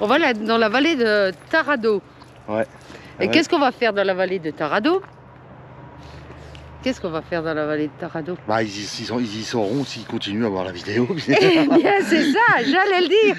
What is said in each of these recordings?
On va dans la vallée de Tarado. Ouais. Et qu'est-ce qu'on va faire dans la vallée de Tarado? Qu'est-ce qu'on va faire dans la vallée de Tarado? Bah, ils y sauront s'ils continuent à voir la vidéo. Bien, c'est ça, j'allais le dire.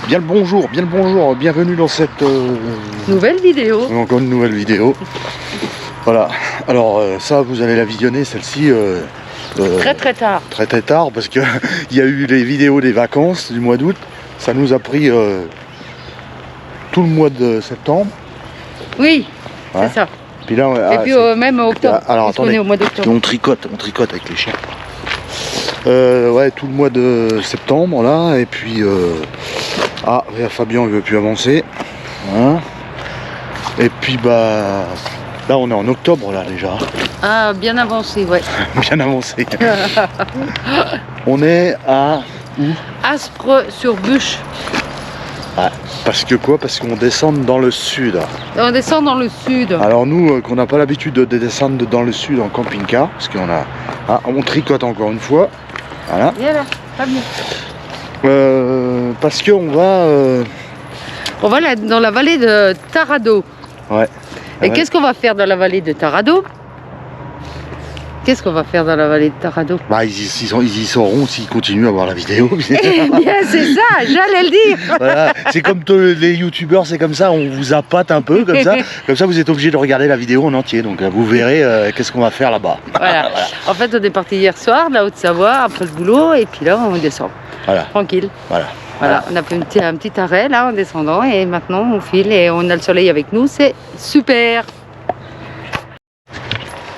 Bien le bonjour, bienvenue dans cette nouvelle vidéo. Encore une nouvelle vidéo. Voilà, alors ça vous allez la visionner celle-ci Très tard. Très tard parce que il y a eu les vidéos des vacances du mois d'août. Ça nous a pris tout le mois de septembre. Oui, Ouais. c'est ça. Puis là, Et puis même octobre. Alors attendez, au mois d'octobre. on tricote avec les chiens. Ouais, tout le mois de septembre là, et puis Fabien il veut plus avancer. Hein. Et puis bah là on est en octobre là déjà. Ah, bien avancé, ouais. Bien avancé. On est à où? Aspre sur Bûche. Ah, parce que quoi? Parce qu'on descend dans le sud. On descend dans le sud. Alors nous, qu'on n'a pas l'habitude de descendre dans le sud en camping-car, parce qu'on a, on tricote encore une fois. Voilà. Viens là, Fabien. Parce qu'on va... On va dans la vallée de Tarado. Ouais. Et qu'est-ce qu'on va faire dans la vallée de Tarado? Qu'est-ce qu'on va faire dans la vallée de Tarado? Bah, ils y sauront s'ils continuent à voir la vidéo. Bien, c'est ça, j'allais le dire. Voilà. C'est comme les youtubeurs, c'est comme ça, on vous appâte un peu, comme ça vous êtes obligé de regarder la vidéo en entier, donc vous verrez qu'est-ce qu'on va faire là-bas. Voilà. En fait, on est parti hier soir de la Haute-Savoie après le boulot, et puis là, on descend. Voilà. Tranquille. Voilà. Voilà, on a fait un petit arrêt là en descendant, et maintenant on file et on a le soleil avec nous, c'est super.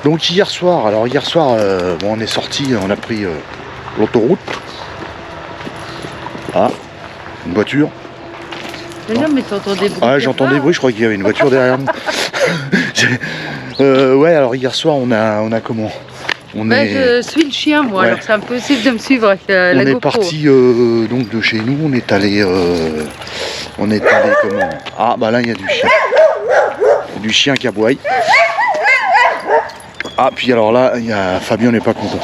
Donc hier soir, bon, on est sorti, on a pris l'autoroute. Ah, une voiture. Mais non, mais t'entends des bruits. Ah, j'entends des bruits, je crois qu'il y avait une voiture derrière nous. Ouais, alors hier soir, on a comment? Je suis le chien, moi, ouais. Alors c'est impossible de me suivre avec la GoPro. On est parti donc de chez nous, on est allé comment? Ah, bah là, il y a du chien. Il y a du chien qui aboie. Ah, puis alors là, il y a Fabien n'est pas content.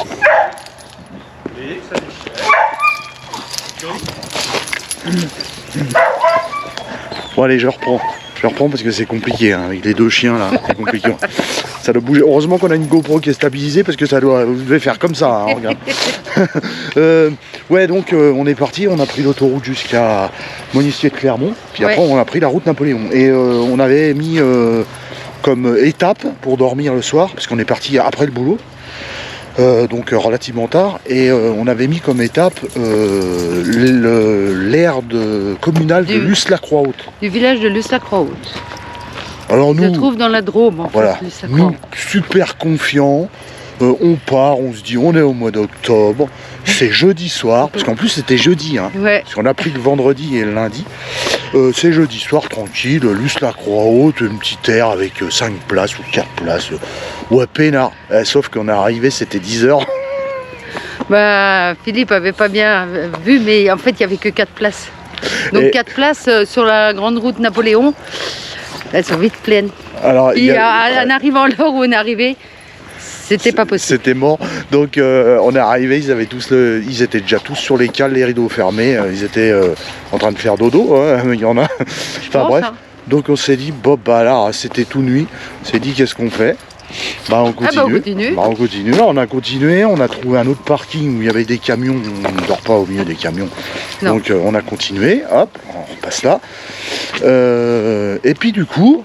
Bon allez, je reprends parce que c'est compliqué, hein, avec les deux chiens là, c'est compliqué. Ça doit bouger. Heureusement qu'on a une GoPro qui est stabilisée parce que vous devez faire comme ça, hein, regarde. Ouais, donc on est parti, on a pris l'autoroute jusqu'à Monestier de Clermont, puis après on a pris la route Napoléon. Et on avait mis comme étape pour dormir le soir, parce qu'on est parti après le boulot, donc relativement tard, et on avait mis comme étape l'aire communale de Luce-la-Croix-Haute. Du village de Luce-la-Croix-Haute. Alors nous, se trouve dans la Drôme, en voilà, fait, nous super confiants, on part, on se dit on est au mois d'octobre, c'est jeudi soir, parce qu'en plus c'était jeudi, hein, ouais. Parce qu'on a pris le vendredi et le lundi. C'est jeudi soir, tranquille, Luce-la-Croix-Haute, une petite aire avec 5 places ou 4 places, ouais, peinard. Sauf qu'on est arrivé, c'était 10h. Bah, Philippe avait pas bien vu, mais en fait, il n'y avait que 4 places. Donc Et- 4 places sur la grande route Napoléon, elles sont vite pleines. Alors, Et en arrivant là où on est arrivé, c'était pas possible. C'était mort. Donc on est arrivé, ils étaient déjà tous sur les cales, les rideaux fermés. Ils étaient en train de faire dodo. Hein, il y en a. Enfin bref. Hein. Donc on s'est dit, bon bah là, c'était tout nuit. On s'est dit, qu'est-ce qu'on fait? Bah on continue. on continue. Bah, on continue. On a continué. On a trouvé un autre parking où il y avait des camions. On ne dort pas au milieu des camions. Non. Donc on a continué. Hop, on passe là. Et puis du coup.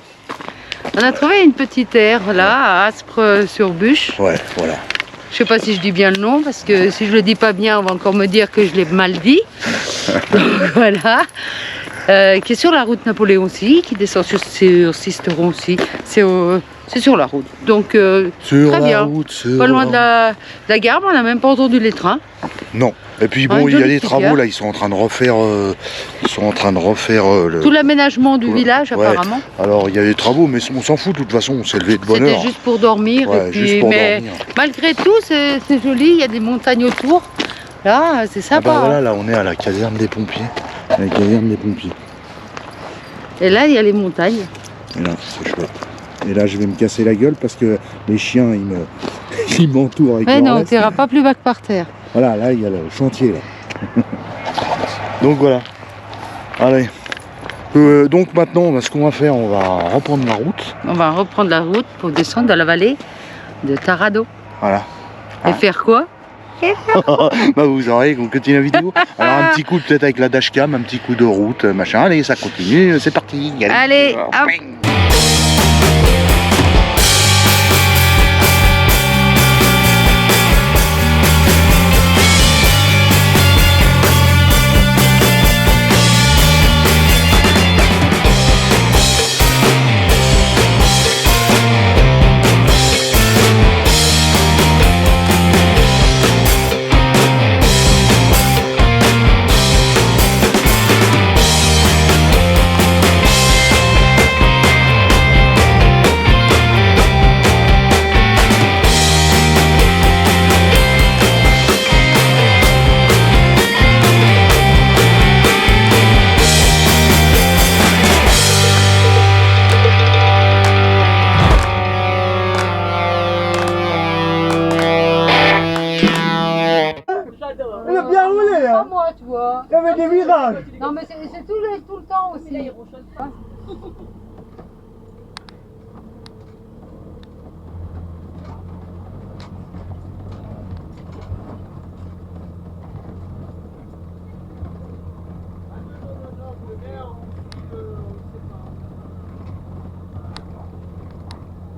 On a trouvé une petite aire là, à Aspres-sur-Buche. Ouais, voilà. Je sais pas si je dis bien le nom, parce que si je le dis pas bien, on va encore me dire que je l'ai mal dit. Donc voilà. Qui est sur la route Napoléon aussi, qui descend sur Sisteron aussi. C'est sur la route. Donc Sur très la bien. route, sur Pas loin de la gare, mais on n'a même pas entendu les trains. Non. Et puis bon, Ouais, il y a jolie des petite travaux gare. là, ils sont en train de refaire, le. Tout l'aménagement du Tout le- village ouais. apparemment. Alors il y a des travaux, mais on s'en fout de toute façon, on s'est levé de bonne C'était heure. juste pour dormir. Ouais, Et puis, juste pour mais dormir. malgré tout, c'est joli, il y a des montagnes autour. Là, c'est Ah sympa. bah voilà, hein. là on est à la caserne des pompiers. La caserne des pompiers. Et là, il y a les montagnes. Et là, c'est chouette. Et là, je vais me casser la gueule parce que les chiens, ils m'entourent avec Mais leur non, laisse. tu n'iras pas plus bas que par terre. Voilà, là, il y a le chantier là. Donc voilà. Allez. Donc maintenant, ce qu'on va faire, on va reprendre la route. On va reprendre la route pour descendre dans la vallée de Tarado. Voilà. Et faire quoi? Bah vous aurez, on continue la vidéo. Alors un petit coup peut-être avec la dashcam, un petit coup de route, machin. Allez, ça continue, c'est parti. Allez, hop. Elle a bien roulé, Pas hein. moi, tu vois. Il y avait des virages. Non, mais c'est tout le temps aussi.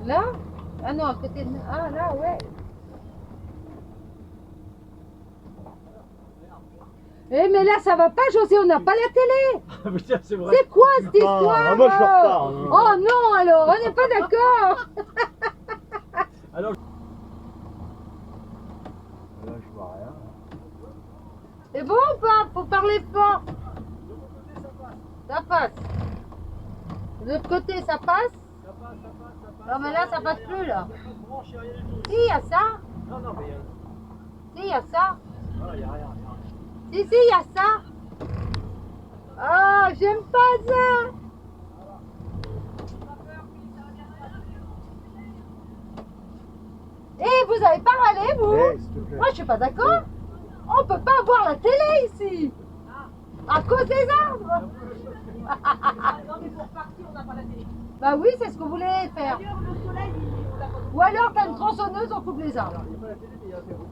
Là? Ah non, à côté de... Ah là, ouais. Eh mais là ça va pas José, on n'a pas la télé. Ah putain, c'est vrai. C'est quoi cette histoire? moi je suis en retard. Oh non alors, on n'est pas d'accord. Alors... Là, je vois rien. C'est bon ou pas? Faut parler fort. Ça passe. De l'autre côté ça passe? Non mais là ça passe plus là. Si, il y a ça. Non, non, mais il y a... Si, il y a ça. Voilà, il y a rien. Si, il y a ça. Ah, j'aime pas ça. Eh, vous avez pas râlé, vous? Eh, s'il te plaît. Moi, je suis pas d'accord. On peut pas voir la télé ici. À cause des arbres. Non mais pour partir on n'a pas la télé. Bah oui, c'est ce que vous voulez faire. D'ailleurs le soleil il l'a pas. Ou alors, t'as une tronçonneuse, on coupe les arbres. Il n'y a pas la télé, mais il y a un zéro.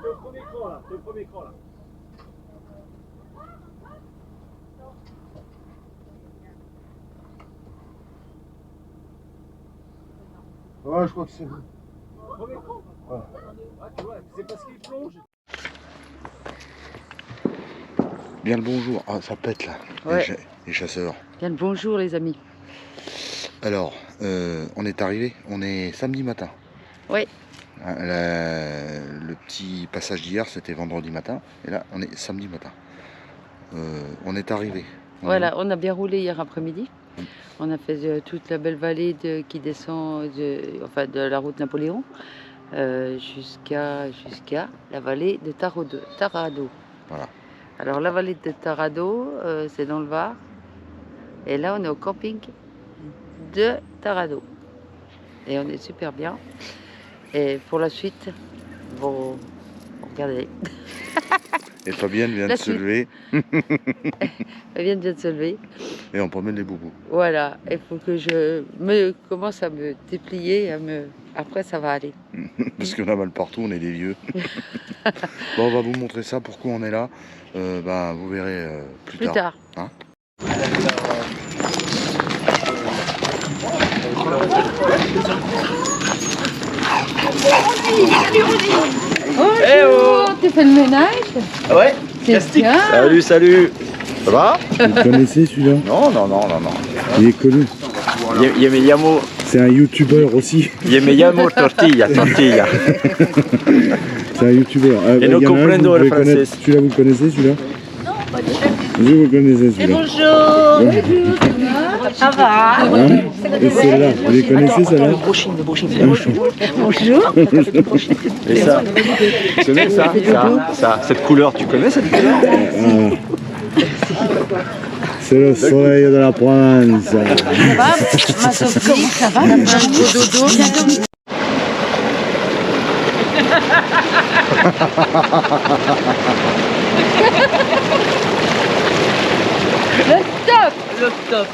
T'es au premier cran là, t'es au premier cran là. Ouais, je crois que c'est bon. Premier cran. Ouais. Ouais, tu vois, c'est parce qu'il plonge. Bien le bonjour. Ah, ça pète là, Ouais. les chasseurs. Bien le bonjour, les amis. Alors, on est arrivé, on est samedi matin. Oui. Le petit passage d'hier, c'était vendredi matin. Et là, on est samedi matin. On est arrivé. Voilà, on a bien roulé hier après-midi. On a fait toute la belle vallée qui descend de la route Napoléon jusqu'à la vallée de Tarado. Voilà. Alors la vallée de Tarado, c'est dans le Var. Et là, on est au camping de Tarado. Et on est super bien. Et pour la suite, bon, regardez. Et Fabienne vient de se lever. Fabienne vient de se lever. Et on promène les boubous. Voilà, il faut que je commence à me déplier, après ça va aller. Parce qu'on a mal partout, on est des vieux. Bon, on va vous montrer ça, pourquoi on est là. Vous verrez plus tard. Hein. Bonjour, tu fais le ménage? Ouais, C'est bien. Salut, salut. Ça va? Vous connaissez celui-là? Non. Il est connu. Yo me llamo, C'est un youtubeur aussi. Tortilla. C'est un youtubeur. Et no comprendo el francés. Celui-là, vous le connaissez, celui-là? Non, pas du tout. Vous le connaissez, celui-là? Bonjour. Ça va? Hein? Et celle-là, vous les connaissez, celle-là? Bonjour. Et ça, tu connais ça, cette couleur, tu connais cette couleur? C'est le soleil de la Provence. Ça va, ma Sophie? Ça va? Un gros dodo. Le top.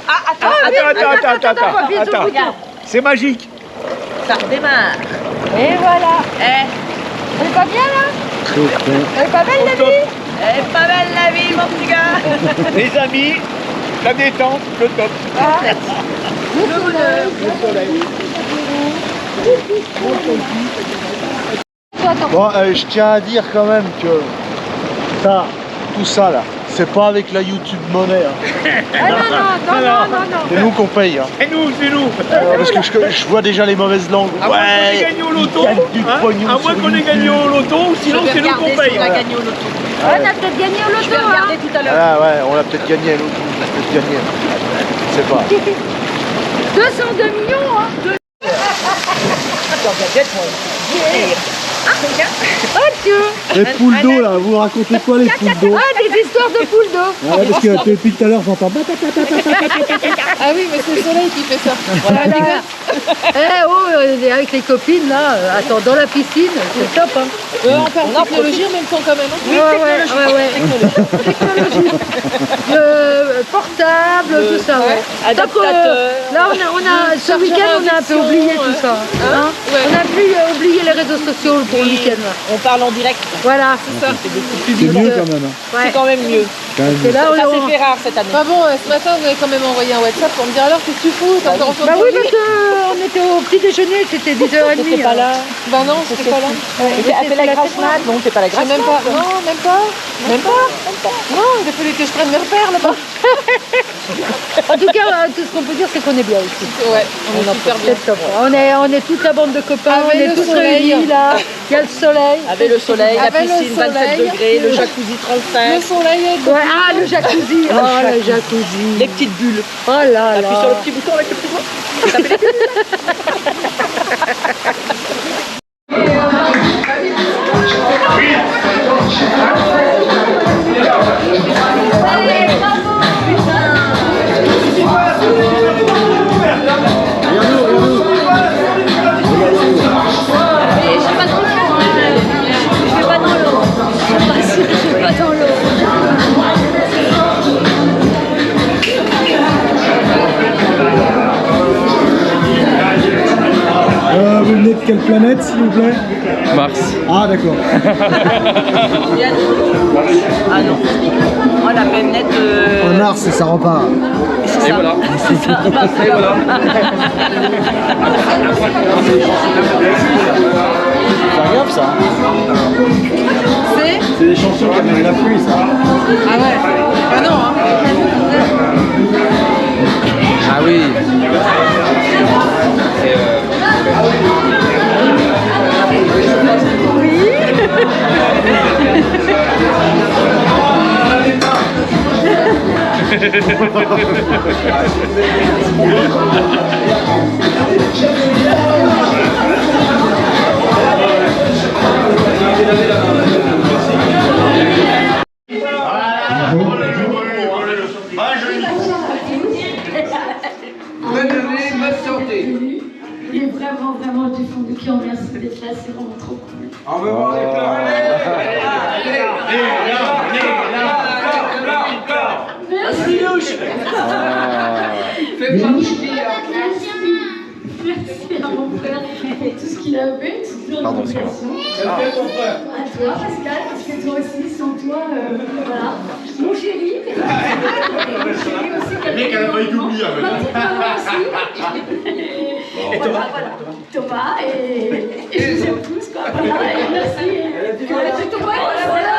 Attends. C'est magique. Ça redémarre. Et voilà. Elle est pas bien là? Elle est pas belle la vie? Elle est pas belle la vie, mon petit gars. Les amis, la détente, le top. Bon, je tiens à dire quand même que ça, tout ça là, c'est pas avec la YouTube monnaie. Hein. Non. C'est nous qu'on paye. Hein. C'est nous. Parce que je vois déjà les mauvaises langues. À moins qu'on ait gagné au loto, à moins qu'on ait gagné au loto, sinon c'est nous qu'on paye. On a gagné au loto. On a peut-être gagné au Je vais loto. regarder tout à l'heure. Ah ouais, on a peut-être gagné, nous, on a peut-être gagné. Je sais pas. 202 millions, hein. Oh Dieu. Les poules d'eau là, vous racontez quoi les poules d'eau? Ah, des histoires de poules d'eau. Ouais, parce que depuis tout à l'heure j'entends. Ah oui, mais c'est le soleil qui fait ça. Voilà. Avec les copines là, attends, dans la piscine, c'est top, hein. On parle technologie en même temps quand même. Hein. Ouais. Technologie. Portable, tout ça, ouais. Adaptateur. Là, ce week-end, on a un peu oublié tout ça. Hein. Ouais. On a pu oublier les réseaux sociaux pour le week-end. Là. On parle en direct. Voilà. C'est ça. C'est mieux quand même. Hein. Ouais. C'est quand même mieux. Et là, Ça s'est fait rare cette année. Bah bon, ce matin, vous avez quand même envoyé un WhatsApp pour me dire alors qu'est-ce que tu fous? T'as encore entendu? Bah oui, parce qu'on était au petit déjeuner, c'était 10h30. T'étais pas là. Bah non, c'était pas là. Elle fait la grasse mat. Non, t'es pas la Je sais grasse même mat. pas. Non, même pas. Même pas. Non, il a fallu que je prenne mes repères là-bas. En tout cas, tout ce qu'on peut dire, c'est qu'on est bien ici. Ouais, on est super bien. C'est top. On est toute la bande de copains, Avec on est le tous soleil. réunis là. Il y a le soleil. Avec le soleil, la Avec le piscine, 27 soleil. degrés, le jacuzzi Le 35, soleil est Ouais, le jacuzzi. Oh, le jacuzzi. les petites bulles. Oh là Appuie sur le là. petit bouton avec le petit doigt. Vous venez de quelle planète s'il vous plaît? Mars. Ah d'accord. Ah non. Oh, la planète. En Mars et ça repart. Et voilà. Et voilà. C'est agréable ça. C'est C'est des chansons qui amènent la pluie ça. Ah ouais. Ah non, hein. Ah oui. Et vraiment, vraiment du fond du cœur, merci d'être là, c'est vraiment trop cool. On veut voir les pleurs. Merci Louche. Merci à mon frère et tout ce qu'il a fait, toute l'organisation. À toi Pascal, parce que toi aussi, sans toi, voilà. Mon chéri. Mon chéri aussi. Mec, elle a failli t'oublier. Ma petite maman aussi. Voilà, voilà. Thomas et je vous aime tous, quoi. Voilà, et merci. C'est Thomas, voilà.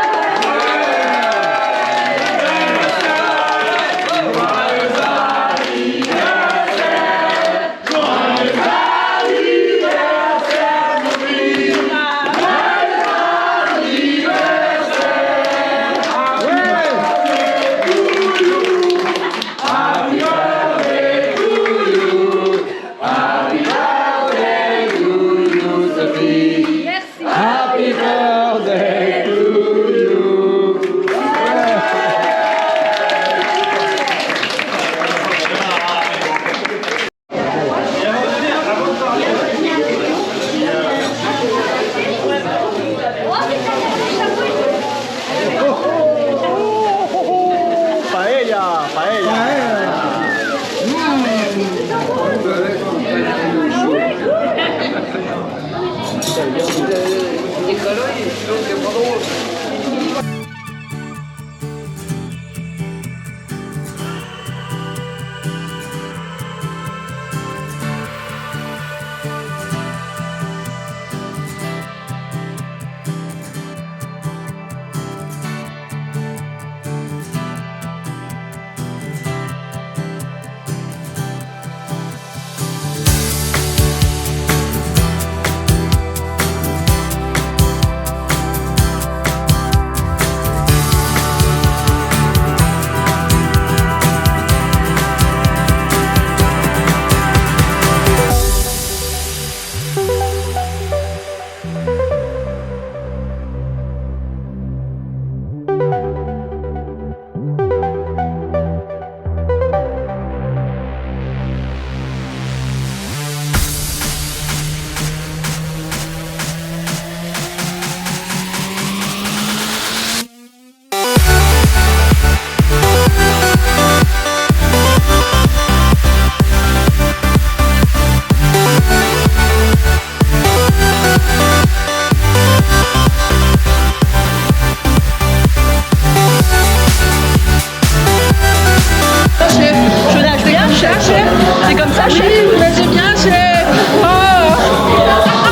C'est comme ça, chef? Oui, mais c'est bien, chef. Oh,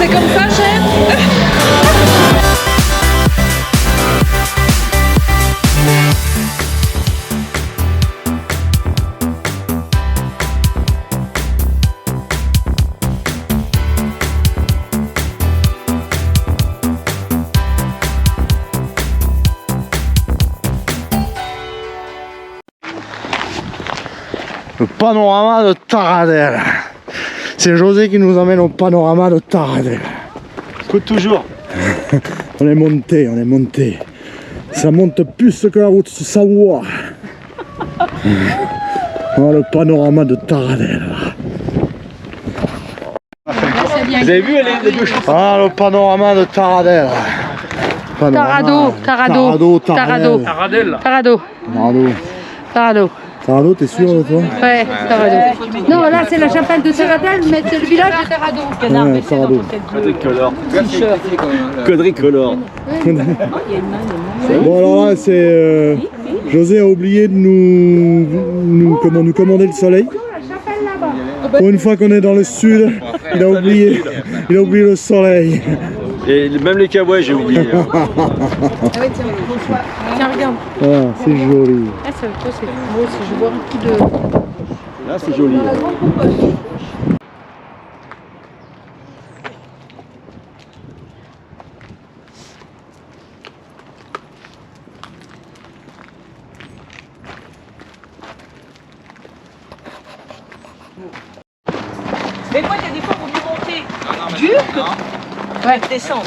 c'est comme ça, chef? Le panorama de Taradell. C'est José qui nous emmène au panorama de Taradell. Écoute toujours. On est monté, on est monté. Ça monte plus que la route Savoie. Oh, le panorama de Taradell. Vous avez vu les deux choses? Ah, le panorama de Taradell. Tarado, Tarado, Tarado, Taradell. Tarado, Tarado. Tarado. Tarado, t'es sûr de toi? Ouais, Tarado. Non, là c'est la champagne de Taradell, mais c'est le village de Tarado. Ouais, Tarado. Quadricolore. Bon, alors là, c'est. José a oublié de nous commander le soleil. Pour une fois qu'on est dans le sud, il a oublié le soleil. Et même les kawaii, j'ai oublié. Tiens, regarde. Ah, c'est joli. Ah, c'est beau, je vois un coup de... Là, c'est joli. Mais moi, il y a des fois, il vaut mieux monter dur que descendre.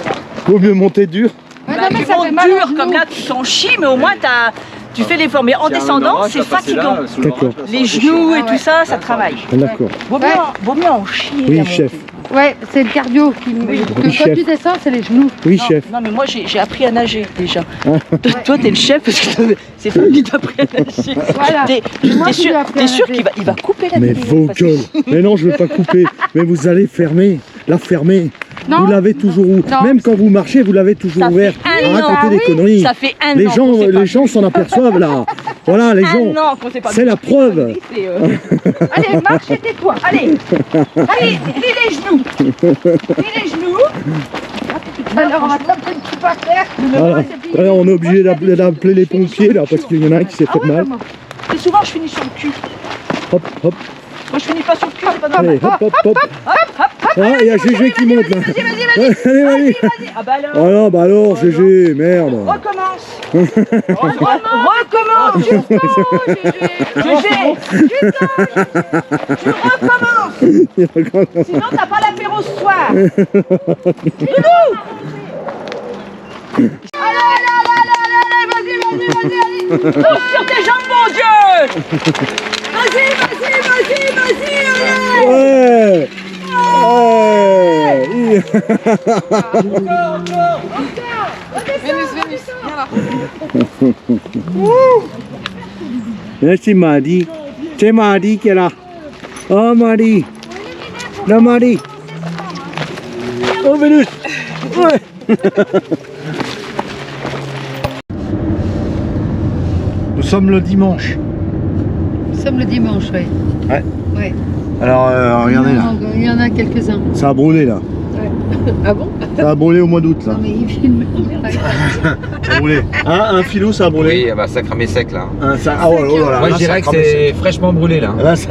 Vaut mieux monter dur. Bah, tu montes dur, comme là, tu t'en chies, mais au moins, tu fais l'effort. Mais en descendant, c'est fatigant. D'accord. Les genoux et tout ça, ça travaille. D'accord. Vaut mieux en chier. Oui, la chef. Ouais, c'est le cardio qui me. Oui, Quand chef. tu descends, c'est les genoux. Oui, Non, chef. non, mais moi, j'ai appris à nager, déjà. Toi, t'es le chef, parce que c'est toi qui t'as appris à nager. Voilà. T'es sûr qu'il va couper la Mais vidéo, vos parce que- gueules. Mais non, je ne veux pas couper. Mais vous allez fermer. La fermer. Non. Vous l'avez toujours ouverte. Non. Même quand vous marchez, vous l'avez toujours Ça fait ouverte. un an. Racontez des conneries. Ça fait un Les an gens, qu'on s'est pas les gens s'en aperçoivent là. Voilà, les un gens. an qu'on s'est pas C'est la preuve. Allez, marche et tais-toi. Allez, allez, plie les genoux. Plie les genoux. Alors, on va taper le coup par terre. Voilà. Voilà, on est obligé d'appeler les pompiers là parce qu'il y en a un qui s'est fait mal. Et souvent, je finis sur le cul. Hop, hop. Moi, je finis pas sur le cul. C'est pas Allez, normal. hop, hop, hop. Ah, il y a GG qui monte là. Allez, vas-y. Ah bah alors, Oh non, bah alors, GG, merde. recommence. Recommence. GG. Tu recommences. Sinon, t'as pas l'apéro ce soir. Doudou. Allez, pousse sur tes jambes, mon Dieu. Ouais. Ouais. Là, c'est Madi. C'est Madi qui est là. Oh, Madi. La Madi. Oh, Vénus. Ouais. Nous sommes le dimanche. Nous sommes le dimanche, oui. Ouais. Ouais. Alors, regardez là. Il y en a quelques-uns. Ça a brûlé là. Ah bon? Ça a brûlé au mois d'août là. Non, mais il filme. Ça a brûlé. Un filou, ça a brûlé. Oui, bah ça cramé sec là. Ah ouais, oh là là. Moi Là, je dirais que ça a cramé c'est fraîchement brûlé là. sec.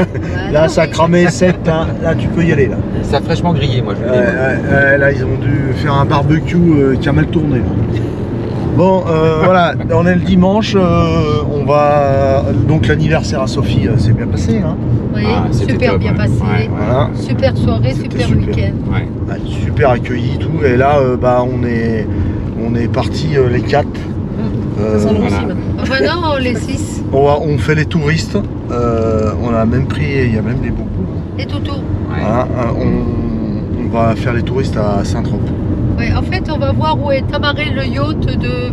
Là, ça a cramé sec. Là, tu peux y aller là. Ça a fraîchement grillé moi je veux dire. Là, ils ont dû faire un barbecue qui a mal tourné. Là. Bon, voilà, on est le dimanche. On va. Donc, l'anniversaire à Sophie s'est bien passé. Hein. Oui, Ah, c'était super top, bien ouais. passé. Ouais, Voilà. Super soirée, C'était super super. week-end. Ouais. Ah, super accueilli tout. Et là, bah, on est partis les 4. Voilà. Enfin non, les 6. On fait les touristes. On a même pris. Il y a même des beaucoup. Et Toutou. Ouais. Voilà, on va faire les touristes à Saint-Trope. Ouais, en fait, on va voir où est amarré le yacht de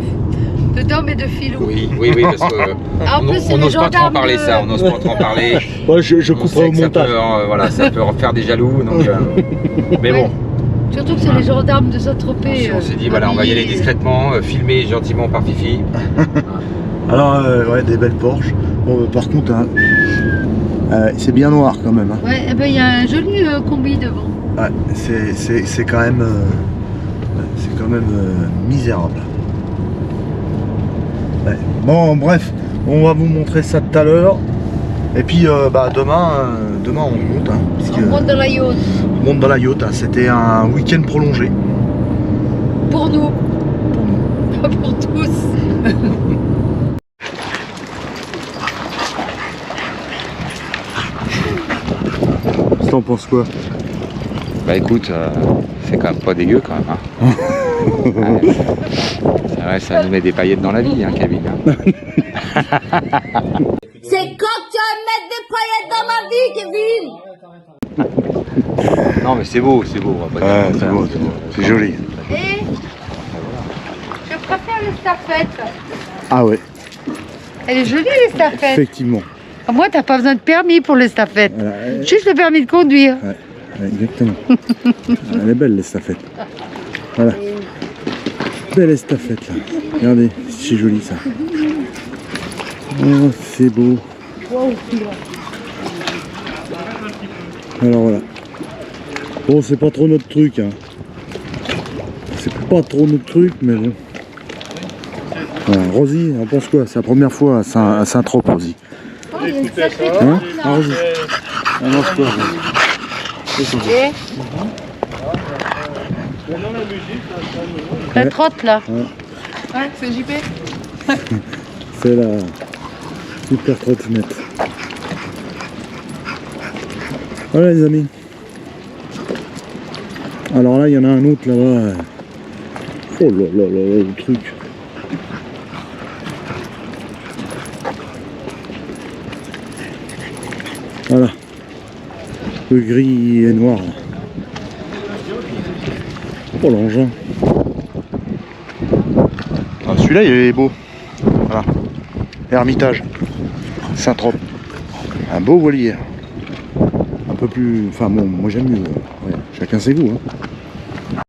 Dom et de Philou. Oui, parce que En plus, c'est on les n'ose pas trop en gendarmes parler de- ça, on n'ose pas trop en parler. Ouais, je On couperai sait au que ça montage. peut, voilà, ça peut faire des jaloux, donc. Mais Ouais. bon, Surtout que c'est les gendarmes de Saint-Tropez. on s'est dit voilà, on va y aller discrètement, filmer gentiment par Fifi. Alors, ouais, des belles Porsche. Bon, par contre, hein, c'est bien noir quand même. Hein. Ouais, eh ben, il y a un joli combi devant. Ouais, c'est quand même, misérable. Ouais. Bon, bref, on va vous montrer ça tout à l'heure. Et puis, bah, demain, on monte. Hein, puisque On monte dans la yacht. on monte dans la yacht. Hein. C'était un week-end prolongé. Pour nous. Pas pour tous. T'en penses quoi? Bah écoute, c'est quand même pas dégueu quand même. Hein. Ouais. C'est vrai, ça nous met des paillettes dans la vie, hein, Kevin. Hein. C'est quand tu vas mettre des paillettes dans ma vie, Kevin. Non mais c'est beau, c'est beau. On va pas dire le contraire. c'est beau. C'est joli. Et je préfère l'estafette. Ah ouais, Elle est jolie l'estafette. effectivement. Moi, t'as pas besoin de permis pour l'estafette. Voilà, Juste le permis de conduire. exactement. Elle est belle l'estafette. Voilà. Belle estafette là. Regardez, c'est joli ça. Oh, c'est beau. Alors voilà. Bon, c'est pas trop notre truc. Hein. C'est pas trop notre truc, mais bon. Voilà. Rosie, on pense quoi? C'est la première fois à Saint-Trope, Rosie. Oh, il y a une sacrée Hein? commune, Ah, là. Rosie. On mange quoi, Rosie? Et la trotte là. Ouais, c'est JP. C'est la super trottinette. Voilà les amis. Alors là, il y en a un autre là-bas. Oh là là là là, le truc. Voilà. Le gris et noir. Oh l'engin. Ah, celui-là, il est beau. Voilà. Hermitage. Saint-Trope. Un beau voilier. Un peu plus... Enfin bon, moi j'aime mieux. Ouais, chacun ses goûts. Hein.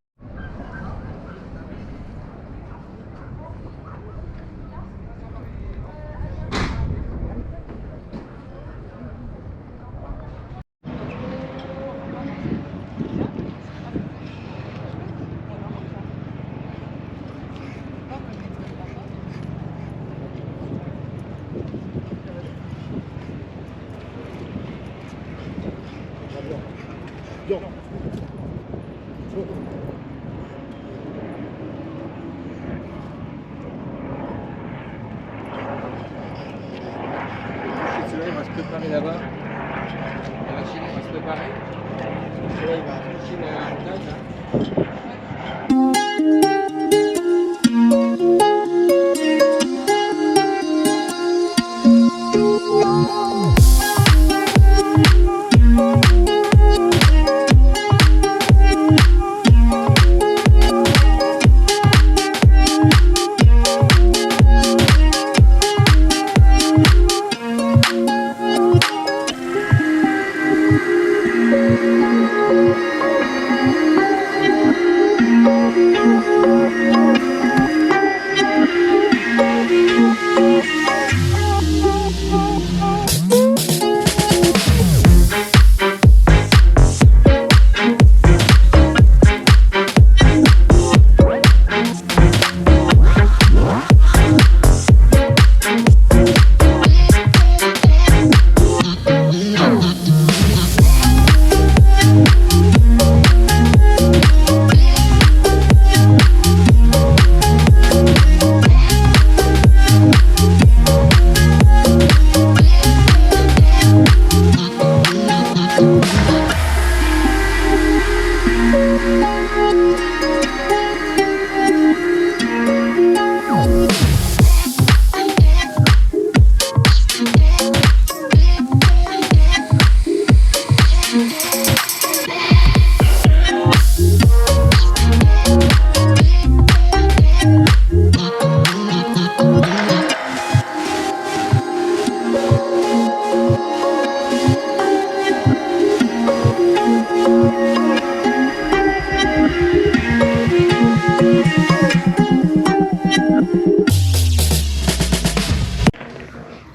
Celui-là, il va se préparer là-bas. La machine va se préparer. Celui-là, il va finir un montage.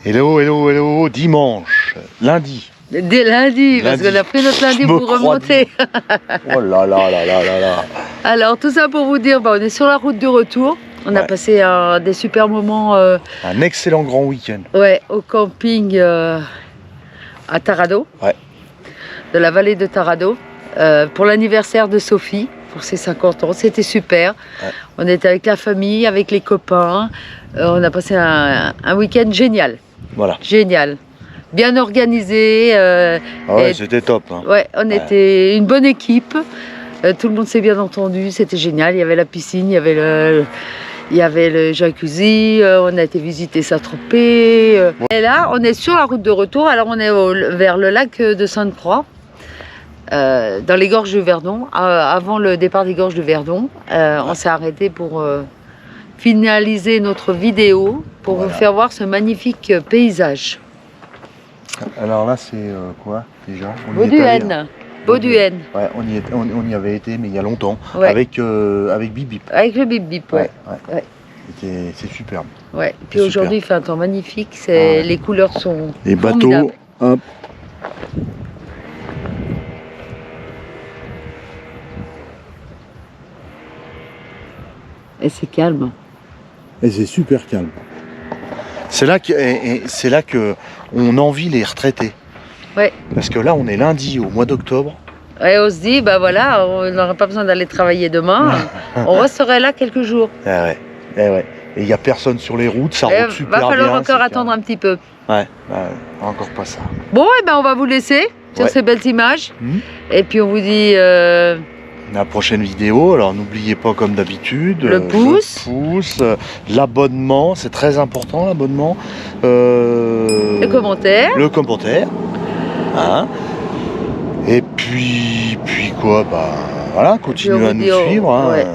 Hello, hello, hello, dimanche, lundi. Dès lundi, parce Lundi. qu'on a pris notre lundi Je me pour crois remonter. Oh là là là là là là. Alors, tout ça pour vous dire, on est sur la route de retour. On a Ouais. passé des super moments Un excellent grand week-end. au camping à Tarado, Ouais. de la vallée de Tarado, pour l'anniversaire de Sophie, pour ses 50 ans. C'était super. Ouais. On était avec la famille, avec les copains. On a passé un week-end génial. Voilà. Génial. Bien organisé. Ah ouais, Et- c'était top. Hein. Ouais, on était une bonne équipe. Tout le monde s'est bien entendu. C'était génial. Il y avait la piscine, il y avait le jacuzzi. On a été visiter Saint-Tropez. Et là, on est sur la route de retour. Alors, on est vers le lac de Sainte-Croix, dans les gorges de Verdon. Avant le départ des gorges de Verdon, on s'est arrêté pour finaliser notre vidéo pour Voilà. vous faire voir ce magnifique paysage. Alors là, c'est quoi déjà? On y est allé, hein. Bauduène. Bauduène. Ouais, on y avait été, mais il y a longtemps, Ouais. avec Bip Bip. Avec le bip bip, ouais. Ouais. C'est superbe. Ouais. Puis C'est aujourd'hui, il super. fait un temps magnifique. Ah ouais. Les couleurs sont Les bateaux, formidables. Hop. Et c'est calme. Et c'est super calme. c'est là que on envie les retraités. Ouais. Parce que là, on est lundi au mois d'octobre. Et on se dit, bah voilà, on n'aura pas besoin d'aller travailler demain. On resterait là quelques jours. Eh ouais, eh ouais. Et il n'y a personne sur les routes, ça roule super Va bien. falloir encore c'est attendre un petit peu. calme. Ouais, encore pas ça. Bon, et ben on va vous laisser sur Ouais. ces belles images. Mhm. Et puis on vous dit la prochaine vidéo. Alors n'oubliez pas comme d'habitude Le pouce. L'abonnement, c'est très important l'abonnement. Le commentaire. Le commentaire. Hein. Et puis quoi, bah voilà, continuez à nous suivre. Hein. Ouais.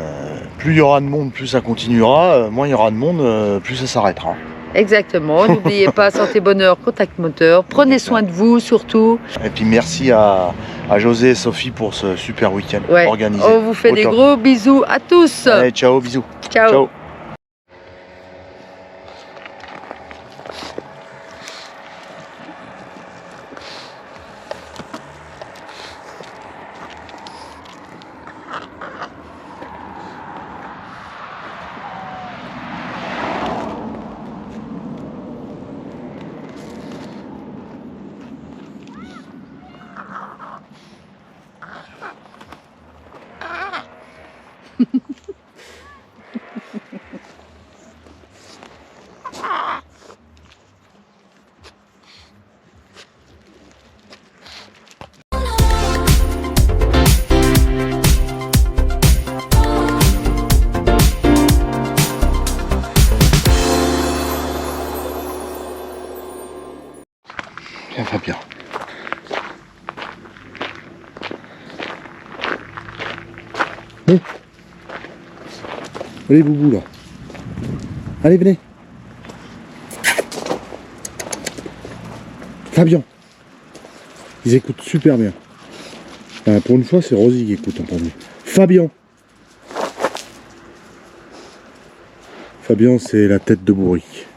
Plus il y aura de monde, plus ça continuera. Moins il y aura de monde, plus ça s'arrêtera. Exactement. N'oubliez pas, santé, bonheur, contact moteur. Prenez soin de vous surtout. Et puis merci à José et Sophie pour ce super week-end Ouais. organisé. On vous fait des gros bisous à tous. Allez, ciao, bisous. Ciao. Ciao. Viens Fabien. Bon. Allez Boubou là. Allez venez. Fabien. Ils écoutent super bien. Pour une fois c'est Rosie qui écoute encore mieux. Fabien. Fabien c'est la tête de bourrique.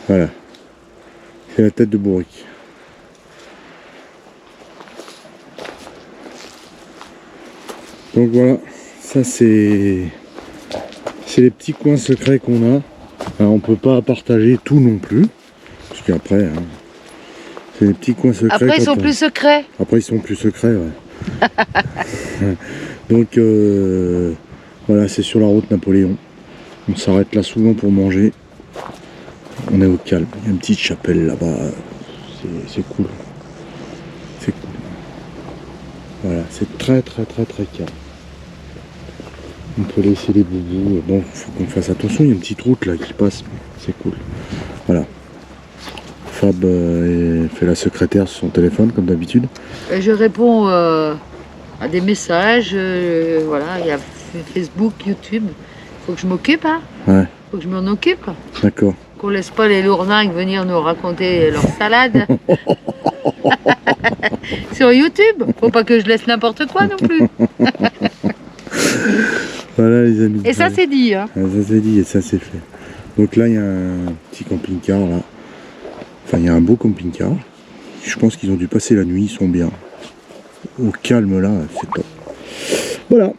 Voilà. C'est la tête de bourrique. Donc voilà, ça c'est les petits coins secrets qu'on a. Alors, on peut pas partager tout non plus, parce qu'après, hein, c'est les petits coins secrets. Après, ils sont plus secrets. Après, ils sont plus secrets, ouais. Donc voilà, c'est sur la route Napoléon. On s'arrête là souvent pour manger. On est au calme. Il y a une petite chapelle là-bas. C'est cool. C'est cool. Voilà, c'est très calme. On peut laisser les boubous. Bon, faut qu'on fasse attention. Il y a une petite route là qui passe. C'est cool. Voilà. Fab fait la secrétaire sur son téléphone comme d'habitude. Je réponds à des messages. Voilà, il y a Facebook, YouTube. Faut que je m'occupe, hein. Ouais. Faut que je m'en occupe. D'accord. Qu'on laisse pas les lourdingues venir nous raconter leur salade. Sur YouTube. Faut pas que je laisse n'importe quoi non plus. Voilà les amis. Et ça c'est dit, hein. Ça c'est dit et ça c'est fait. Donc là il y a un petit camping-car là. Enfin il y a un beau camping-car. Je pense qu'ils ont dû passer la nuit, ils sont bien. Au calme là, c'est top. Voilà.